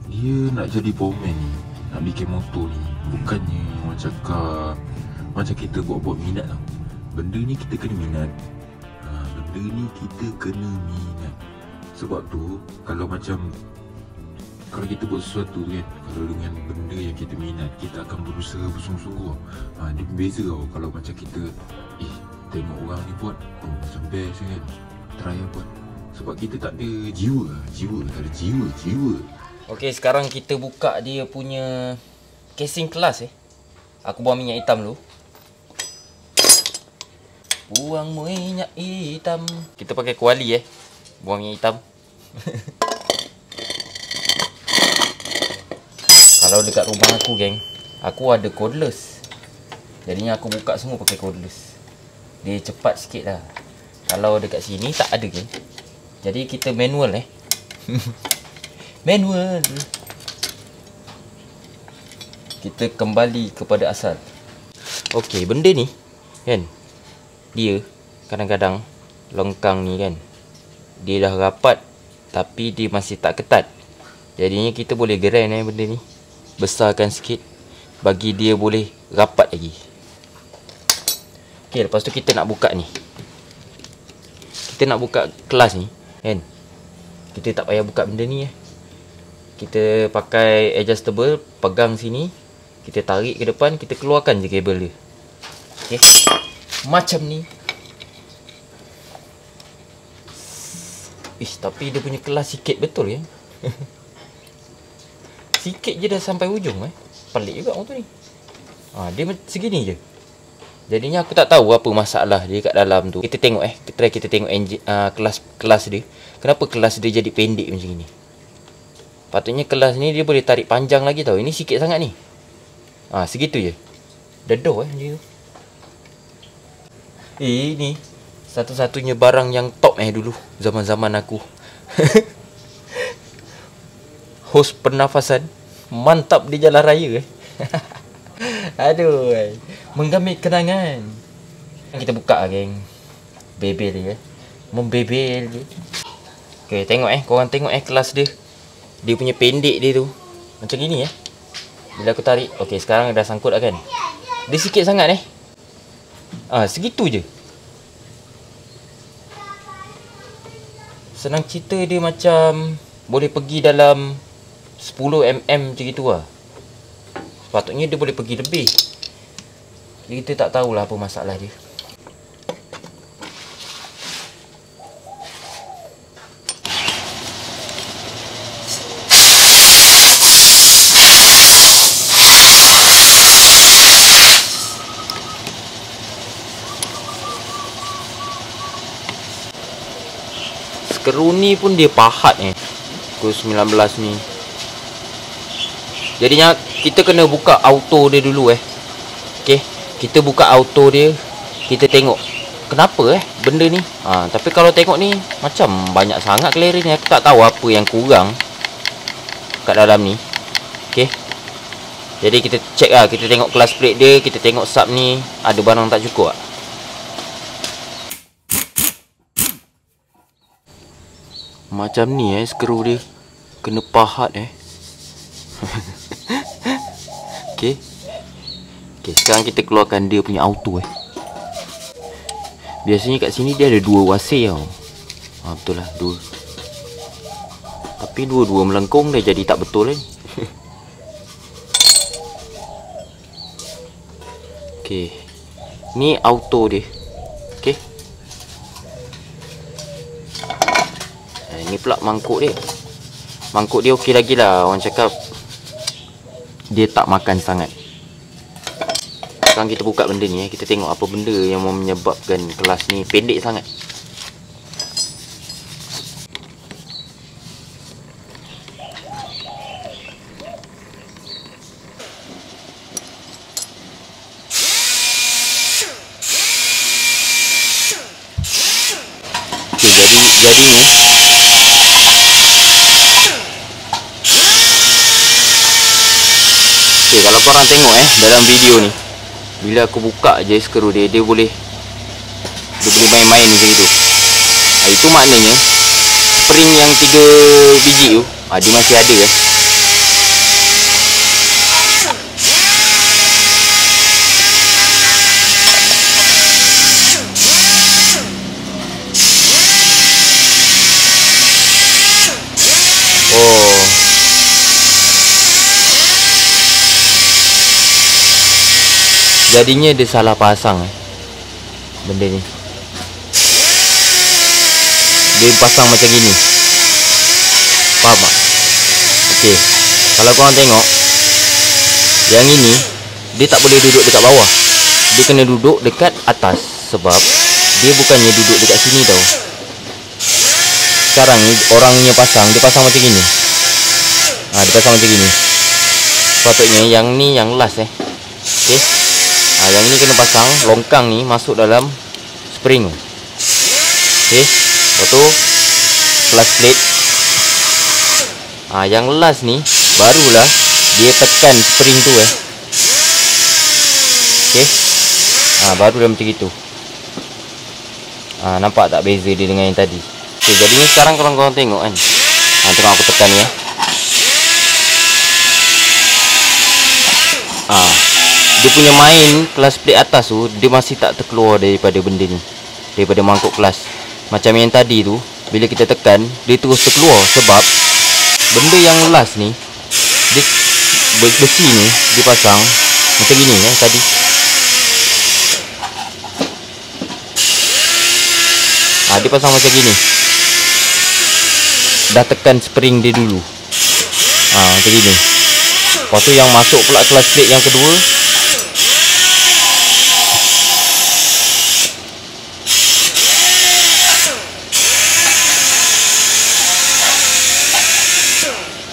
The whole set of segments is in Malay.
Dia nak jadi powerman ni, nak bikin motor ni. Bukannya orang cakap macam kita buat-buat minat tau. Benda ni kita kena minat. Benda ni kita kena minat. Sebab tu kalau kita buat sesuatu kan, kalau dengan benda yang kita minat, kita akan berusaha bersungguh-sungguh. Dia berbeza tau. Kalau macam kita tengok orang ni buat, macam best kan, try lah buat. Sebab kita tak ada jiwa. Tak ada jiwa. Okey, sekarang kita buka dia punya casing kelas Aku buang minyak hitam dulu. Buang minyak hitam. Kita pakai kuali buang minyak hitam. Kalau dekat rumah aku geng, aku ada cordless. Jadinya aku buka semua pakai cordless. Dia cepat sikit lah. Kalau dekat sini tak ada geng. Jadi kita manual manual. Kita kembali kepada asal. Okey, benda ni kan, dia kadang-kadang longkang ni kan, dia dah rapat tapi dia masih tak ketat. Jadinya kita boleh gerai benda ni, besarkan sikit bagi dia boleh rapat lagi. Okey, lepas tu kita nak buka ni. Kita nak buka kelas ni kan, kita tak payah buka benda ni Kita pakai adjustable, pegang sini, kita tarik ke depan, kita keluarkan je kabel dia. Okey. Macam ni. Tapi dia punya kelas sikit betul sikit je dah sampai ujung Pelik juga motor ni. Dia segini je. Jadinya aku tak tahu apa masalah dia kat dalam tu. Kita tengok kita tengok engine, kelas dia. Kenapa kelas dia jadi pendek macam ni? Patutnya kelas ni dia boleh tarik panjang lagi tau. Ini sikit sangat ni. Segitu je. Dedoh dia tu. Ini satu-satunya barang yang top dulu zaman-zaman aku. Hos pernafasan mantap di jalan raya Aduh, menggamit kenangan. Kita buka geng. Bebel dia membebel je. Okey, tengok korang tengok kelas dia. Dia punya pendek dia tu macam gini Bila aku tarik, okey sekarang dah sangkut dah kan. Dia sikit sangat segitu je. Senang cerita dia macam boleh pergi dalam 10 mm macam gitu Sepatutnya dia boleh pergi lebih. Jadi kita tak tahulah apa masalah dia. Skru ni pun dia pahat Skru 19 ni. Jadinya kita kena buka auto dia dulu Okey, kita buka auto dia. Kita tengok kenapa benda ni. Tapi kalau tengok ni macam banyak sangat clearance ni. Aku tak tahu apa yang kurang kat dalam ni. Okey, jadi kita check kita tengok kelas plate dia, kita tengok sub ni ada barang tak cukup Macam ni skru dia kena pahat Okey, sekarang kita keluarkan dia punya auto Biasanya kat sini dia ada 2 wasir tau. Betul lah 2. Tapi dua-dua melengkung dah jadi tak betul Okey, ni auto dia. Okey, ni pula mangkuk dia. Mangkuk dia okey lagi lah. Orang cakap dia tak makan sangat. Sekarang kita buka benda ni kita tengok apa benda yang menyebabkan kelas ni pendek sangat. Okey, jadi ni okey, kalau korang tengok dalam video ni, bila aku buka je skru dia, dia boleh main-main macam itu. Itu maknanya spring yang 3 biji tu dia masih ada Jadinya dia salah pasang benda ni. Dia pasang macam gini. Faham tak? Okey. Kalau korang tengok, yang ini dia tak boleh duduk dekat bawah. Dia kena duduk dekat atas. Sebab dia bukannya duduk dekat sini tau. Sekarang ni orangnya pasang, dia pasang macam gini. Dia pasang macam gini. Sepatutnya yang ni yang last okey. Yang ini kena pasang longkang ni masuk dalam spring tu. Okey. Lepas tu clutch plate. Yang last ni barulah dia tekan spring tu okey. Baru dah macam gitu. Nampak tak beza dia dengan yang tadi? Okey, jadinya sekarang korang tengok kan. Tengok aku tekan ni dia punya main clutch plate atas tu, dia masih tak terkeluar daripada benda ni, daripada mangkuk clutch. Macam yang tadi tu, bila kita tekan, dia terus terkeluar. Sebab benda yang last ni, dia besi ni dipasang macam gini tadi. Dia pasang macam gini. Dah tekan spring dia dulu. Macam gini. Lepas tu yang masuk pula clutch plate yang kedua,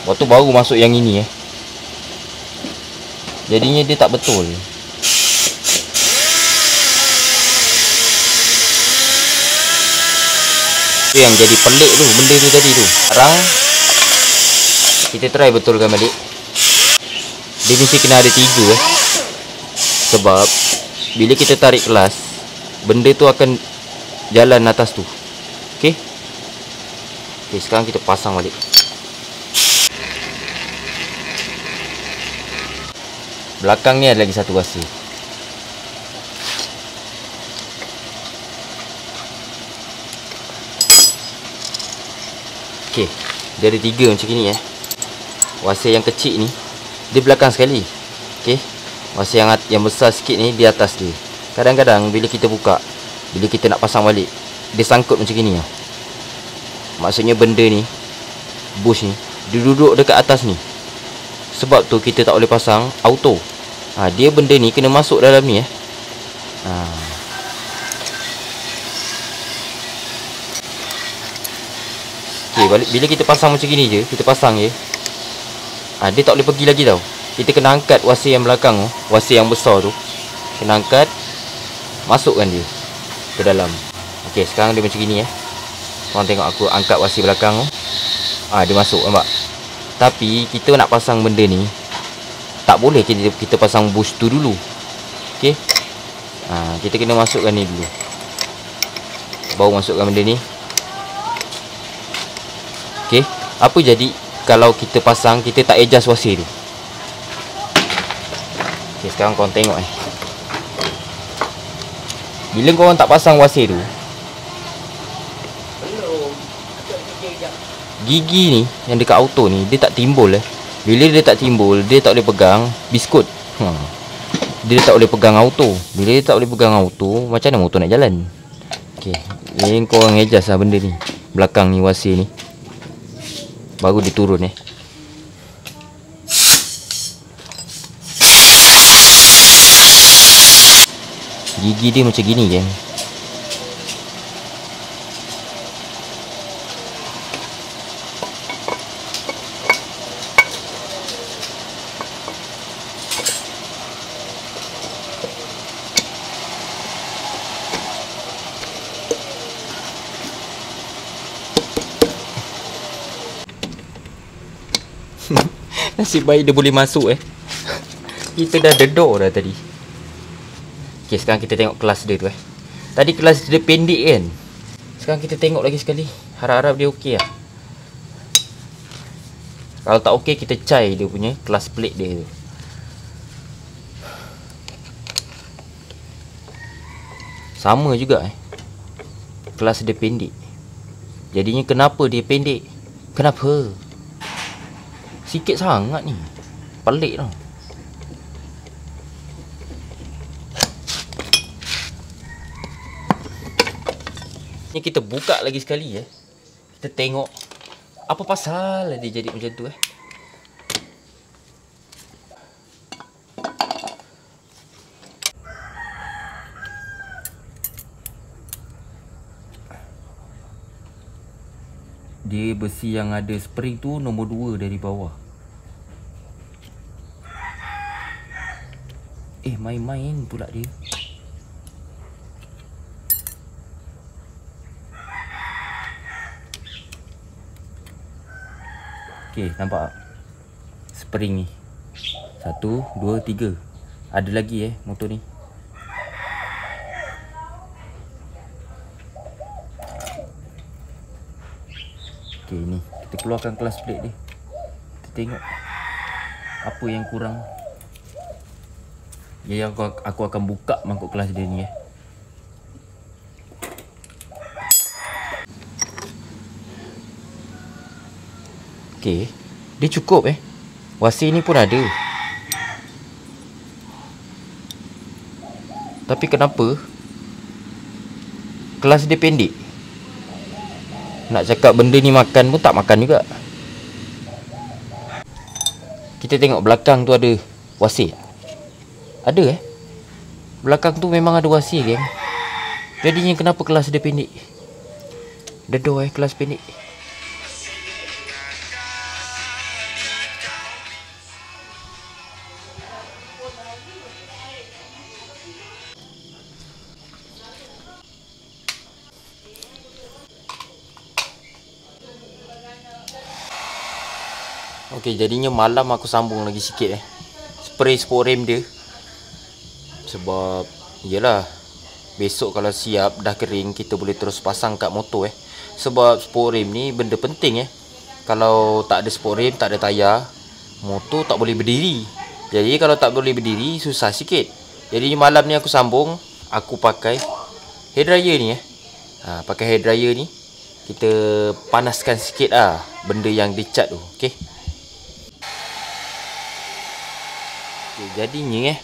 lepas tu baru masuk yang ini Jadinya dia tak betul. Itu yang jadi pelik tu, benda tu tadi tu. Sekarang kita try betulkan balik. Dia mesti kena ada 3 Sebab bila kita tarik kelas, benda tu akan jalan atas tu. Okey. Okey, sekarang kita pasang balik. Belakang ni ada lagi satu wasi. Okey, dia ada 3 macam ni Wasi yang kecil ni di belakang sekali. Okey. Wasi yang besar sikit ni di atas dia. Kadang-kadang bila kita buka, bila kita nak pasang balik, dia sangkut macam gini Maksudnya benda ni, bush ni, dia duduk dekat atas ni. Sebab tu kita tak boleh pasang auto. Dia benda ni kena masuk dalam ni Okey, balik bila kita pasang macam gini je, kita pasang je. Dia tak boleh pergi lagi tau. Kita kena angkat wasi yang belakang tu, wasi yang besar tu. Kena angkat, masukkan dia ke dalam. Okey, sekarang dia macam gini Korang tengok aku angkat wasi belakang tu. Dia masuk, nampak? Tapi kita nak pasang benda ni, tak boleh kita pasang bush tu dulu. Okey. Kita kena masukkan ni dulu. Baru masukkan benda ni. Okey. Apa jadi kalau kita pasang, kita tak adjust wasi tu? Okey, sekarang korang tengok bila korang tak pasang wasi tu, gigi ni yang dekat auto ni, dia tak timbul Bila dia tak timbul, dia tak boleh pegang biskut. Dia tak boleh pegang auto. Bila dia tak boleh pegang auto, macam mana motor nak jalan? Okey, ni korang adjust benda ni. Belakang ni wasi ni, baru dia turun Gigi dia macam gini je. Nasib baik dia boleh masuk Kita dah dedor dah tadi. Okey, sekarang kita tengok kelas dia tu Tadi kelas dia pendek kan. Sekarang kita tengok lagi sekali. Harap-harap dia okey lah. Kalau tak okey, kita cai dia punya kelas plate dia tu. Sama juga kelas dia pendek. Jadinya kenapa dia pendek? Kenapa? Sikit sangat ni. Pelik tau. Ni kita buka lagi sekali Kita tengok apa pasal dia jadi macam tu Dia besi yang ada spring tu nombor 2 dari bawah. Main-main pula dia. Okey, nampak spring ni. 1, 2, 3. Ada lagi motor ni. Okey, ni kita keluarkan kelas plate dia. Kita tengok apa yang kurang. Jadi aku akan buka mangkuk kelas dia ni Okey, dia cukup wasi ni pun ada. Tapi kenapa kelas dia pendek? Nak cakap benda ni makan pun tak makan juga. Kita tengok belakang tu ada wasi. Ada belakang tu memang ada wasi geng. Jadinya kenapa kelas dia pendek? Dedoh kelas pendek. Okey, jadinya malam aku sambung lagi sikit spray sport rim dia. Sebab iyalah, besok kalau siap dah kering kita boleh terus pasang kat motor Sebab sport rim ni benda penting Kalau tak ada sport rim, tak ada tayar, motor tak boleh berdiri. Jadi kalau tak boleh berdiri susah sikit. Jadi malam ni aku sambung, aku pakai hair dryer ni pakai hair dryer ni kita panaskan sikit benda yang dicat tu. Okey. Jadinya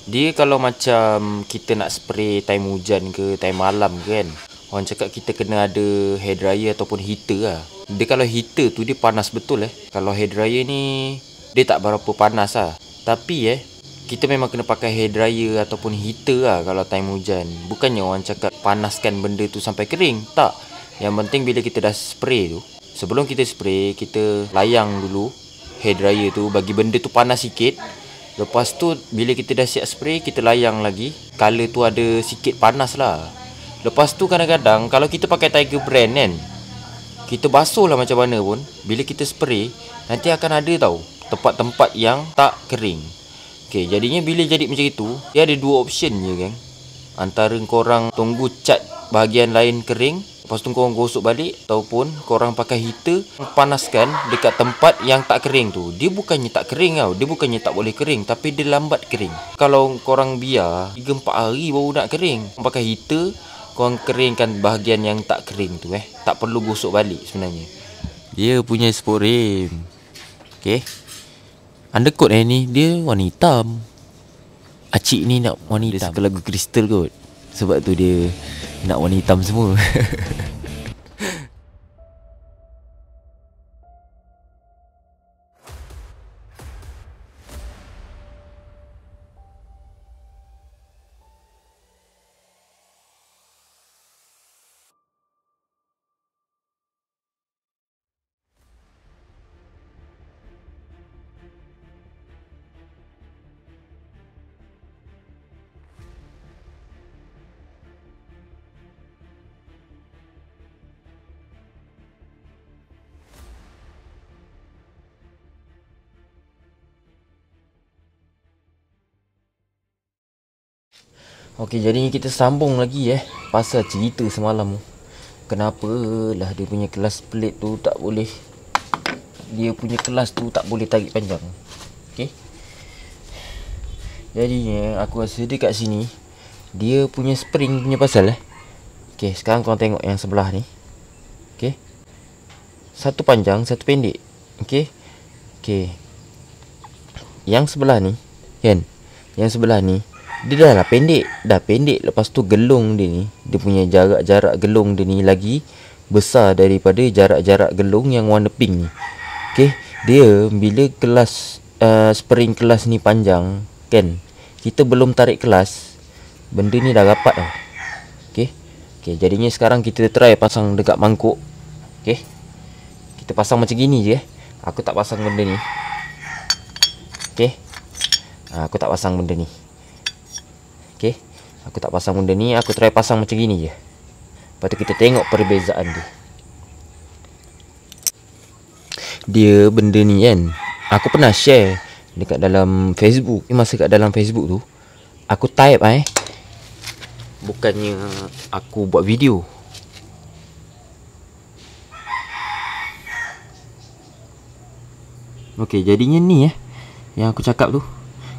dia kalau macam kita nak spray time hujan ke time malam ke orang cakap kita kena ada hair dryer ataupun heater Dia kalau heater tu dia panas betul Kalau hair dryer ni dia tak berapa panas Tapi kita memang kena pakai hair dryer ataupun heater kalau time hujan. Bukannya orang cakap panaskan benda tu sampai kering. Tak. Yang penting bila kita dah spray tu, sebelum kita spray, kita layang dulu hair dryer tu bagi benda tu panas sikit. Lepas tu bila kita dah siap spray, kita layang lagi. Color tu ada sikit panas lah. Lepas tu kadang-kadang kalau kita pakai Tiger brand kita basuh lah macam mana pun, bila kita spray nanti akan ada tau tempat-tempat yang tak kering. Okay, jadinya bila jadi macam itu, dia ada dua option je geng. Antara korang tunggu cat bahagian lain kering, lepas tu korang gosok balik, ataupun korang pakai heater panaskan dekat tempat yang tak kering tu. Dia bukannya tak kering tau, dia bukannya tak boleh kering, tapi dia lambat kering. Kalau korang biar 3-4 hari baru nak kering, pakai heater, korang keringkan bahagian yang tak kering tu tak perlu gosok balik sebenarnya. Dia punya sport rim. Okay, undercoat ni dia warna hitam. Acik ni nak warna hitam. Dia suka lagu Crystal kot, sebab tu dia nak warna hitam semua. Okey, jadi kita sambung lagi pasal cerita semalam tu. Kenapa lah dia punya kelas plate tu tak boleh, dia punya kelas tu tak boleh tarik panjang. Okey, jadinya aku rasa dekat sini dia punya spring punya pasal Okey, sekarang korang tengok yang sebelah ni. Okey, satu panjang, satu pendek. Okey, okey, yang sebelah ni kan, yang sebelah ni Dia dah lah pendek. Dah pendek. Lepas tu gelung dia ni, dia punya jarak gelung dia ni lagi besar daripada jarak gelung yang warna pink ni. Okay, dia bila kelas spring kelas ni panjang kan, kita belum tarik kelas, benda ni dah rapat tau. Okay, jadinya sekarang kita try pasang dekat mangkuk. Okay, kita pasang macam gini je. Aku tak pasang benda ni. Okay, aku tak pasang benda ni. Okay, aku tak pasang benda ni. Aku try pasang macam gini je. Lepas tu kita tengok perbezaan dia. Dia benda ni kan, aku pernah share dekat dalam Facebook. Masa kat dalam Facebook tu, aku type bukannya aku buat video. Okay, jadinya ni yang aku cakap tu.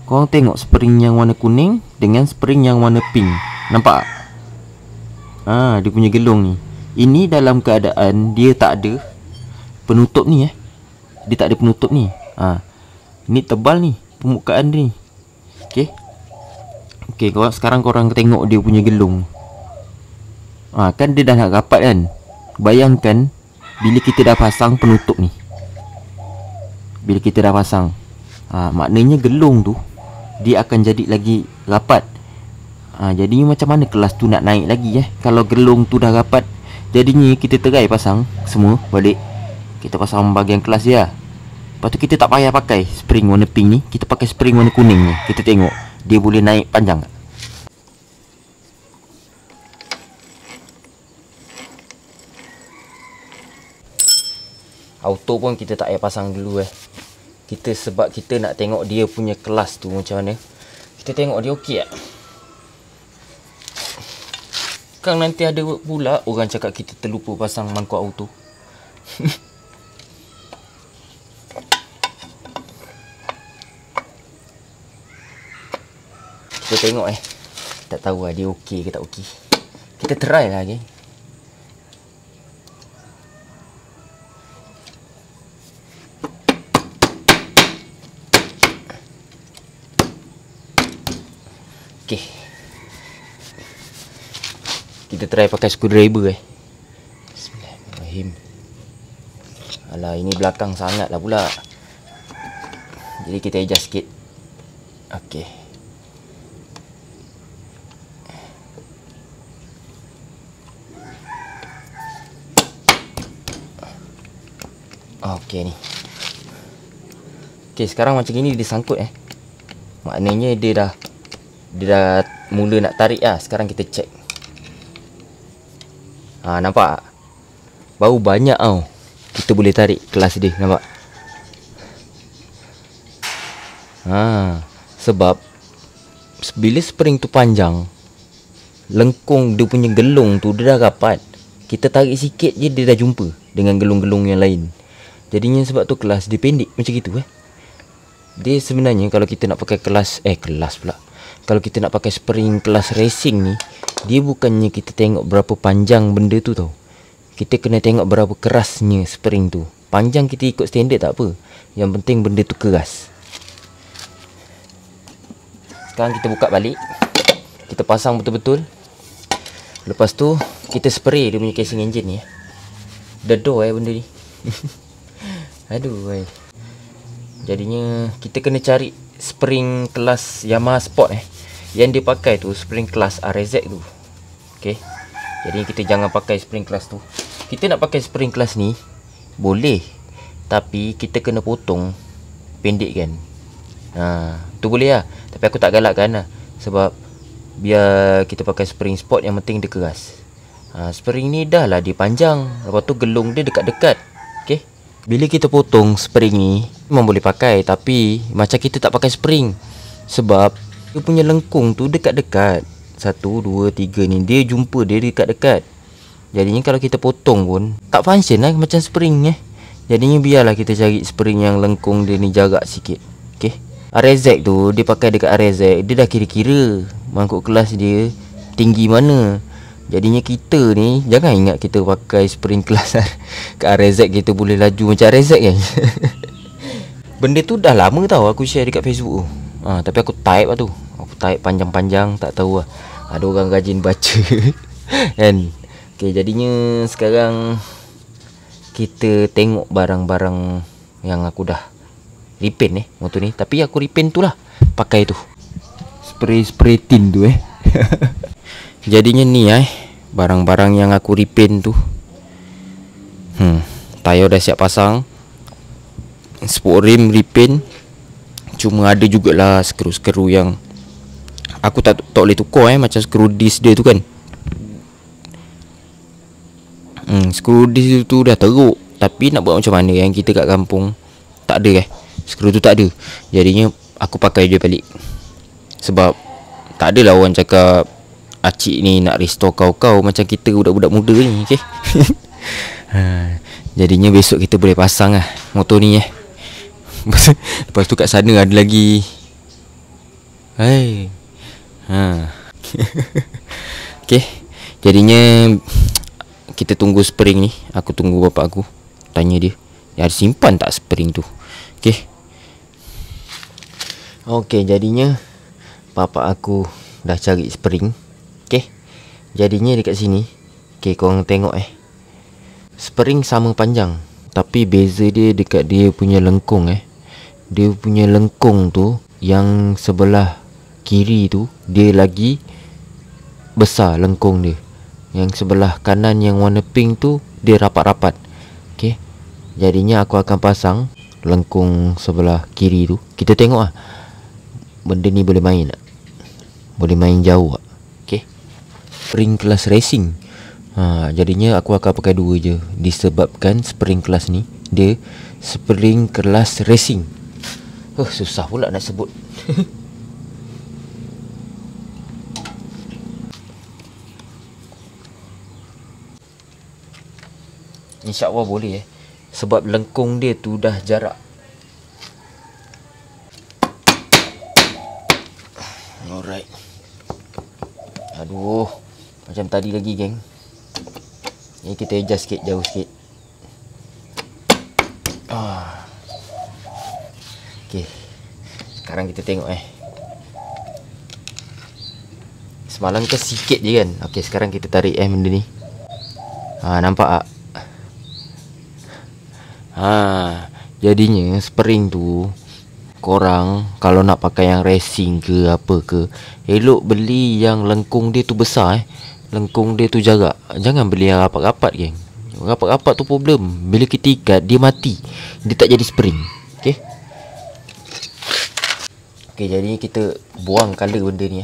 Korang tengok spring yang warna kuning dengan spring yang warna pink. Nampak? Dia punya gelung ni. Ini dalam keadaan dia tak ada penutup ni Dia tak ada penutup ni. Ini tebal ni permukaan dia ni. Okay, sekarang korang tengok dia punya gelung. Kan dia dah nak rapat kan. Bayangkan bila kita dah pasang penutup ni. Bila kita dah pasang, maknanya gelung tu dia akan jadi lagi rapat. Jadinya macam mana kelas tu nak naik lagi kalau gelung tu dah rapat. Jadinya kita try pasang semua balik. Kita pasang bahagian kelas dia. Lepas tu kita tak payah pakai spring warna pink ni. Kita pakai spring warna kuning ni. Kita tengok dia boleh naik panjang tak? Auto pun kita tak payah pasang dulu Kita sebab kita nak tengok dia punya kelas tu macam mana. Kita tengok dia okey tak? Kan nanti ada pula orang cakap kita terlupa pasang mangkuk auto. Kita tengok tak tahu dia okey ke tak okey. Kita try lah Okay, kita try pakai screwdriver Bismillahirrahmanirrahim. Alah, ini belakang sangat lah pula. Jadi kita adjust sikit. Okay. Okay ni. Okay, sekarang macam gini dia sangkut Maknanya dia dah mula nak tarik Sekarang kita check. Nampak? Baru banyak kita boleh tarik kelas dia. Nampak? Sebab bila spring tu panjang, lengkung dia punya gelung tu dia dah rapat. Kita tarik sikit je dia dah jumpa dengan gelung-gelung yang lain. Jadinya sebab tu kelas dia pendek macam gitu Dia sebenarnya kalau kita nak pakai kelas pula. Kalau kita nak pakai spring kelas racing ni, dia bukannya kita tengok berapa panjang benda tu tau. Kita kena tengok berapa kerasnya spring tu. Panjang kita ikut standard tak apa. Yang penting benda tu keras. Sekarang kita buka balik. Kita pasang betul-betul. Lepas tu kita spray dia punya casing engine ni Dedor benda ni. Aduh Jadinya kita kena cari spring kelas Yamaha Sport yang dia pakai tu spring kelas RZ tu. Okay, jadi kita jangan pakai spring kelas tu. Kita nak pakai spring kelas ni boleh, tapi kita kena potong pendek kan. Tu boleh lah. Tapi aku tak galakkan lah. Sebab biar kita pakai spring sport, yang penting dia keras. Spring ni dah lah dia panjang. Lepas tu gelung dia dekat-dekat. Okay, bila kita potong spring ni memang boleh pakai, tapi macam kita tak pakai spring. Sebab dia punya lengkung tu dekat-dekat. 1, 2, 3 ni dia jumpa dia dekat-dekat. Jadinya kalau kita potong pun tak function lah macam spring Jadinya biarlah kita cari spring yang lengkung dia ni jarak sikit. Okay, RZ tu dia pakai dekat RZ, dia dah kira-kira mangkuk kelas dia tinggi mana. Jadinya kita ni jangan ingat kita pakai spring kelas kat RZ kita boleh laju macam RZ kan. Benda tu dah lama tau aku share dekat Facebook tu. Tapi aku type lah tu. Aku tarik panjang-panjang, tak tahu lah. Ada orang rajin baca kan. Okay, jadinya sekarang kita tengok barang-barang yang aku dah repaint motor ni. Tapi aku repaint tu lah pakai tu spray tin tu Jadinya ni barang-barang yang aku repaint tu. Tayar dah siap pasang, sport rim repaint. Cuma ada jugalah skru-skru yang aku tak boleh tukar macam skru disc dia tu kan. Skru disc tu dah teruk. Tapi nak buat macam mana, yang kita kat kampung tak ada skru tu tak ada. Jadinya aku pakai dia balik. Sebab tak adalah orang cakap acik ni nak restore kau macam kita budak-budak muda ni, okey. Jadinya besok kita boleh pasang motor ni Lepas tu kat sana ada lagi okey. Jadinya kita tunggu spring ni. Aku tunggu bapak aku, tanya dia ada simpan tak spring tu. Okey, jadinya bapak aku dah cari spring. Jadinya dekat sini. Korang tengok spring sama panjang, tapi beza dia dekat dia punya lengkung Dia punya lengkung tu, yang sebelah kiri tu dia lagi besar lengkung dia. Yang sebelah kanan yang warna pink tu dia rapat-rapat. Jadinya aku akan pasang lengkung sebelah kiri tu. Kita tengok benda ni boleh main tak? Boleh main jauh tak? Spring kelas racing. Jadinya aku akan pakai dua je, disebabkan spring kelas ni dia spring kelas racing. Susah pula nak sebut. InsyaAllah boleh sebab lengkung dia tu dah jarak. Alright. Aduh, macam tadi lagi geng. Ni kita adjust sikit, jauh sikit. Okay, sekarang kita tengok semalam ke sikit je kan. Okay, sekarang kita tarik benda ni. Nampak tak? Jadinya spring tu, korang kalau nak pakai yang racing ke apa ke, elok beli yang lengkung dia tu besar lengkung dia tu jarak. Jangan beli yang rapat-rapat geng. Rapat-rapat tu problem. Bila kita ikat dia mati, dia tak jadi spring. Okay, jadinya kita buang color benda ni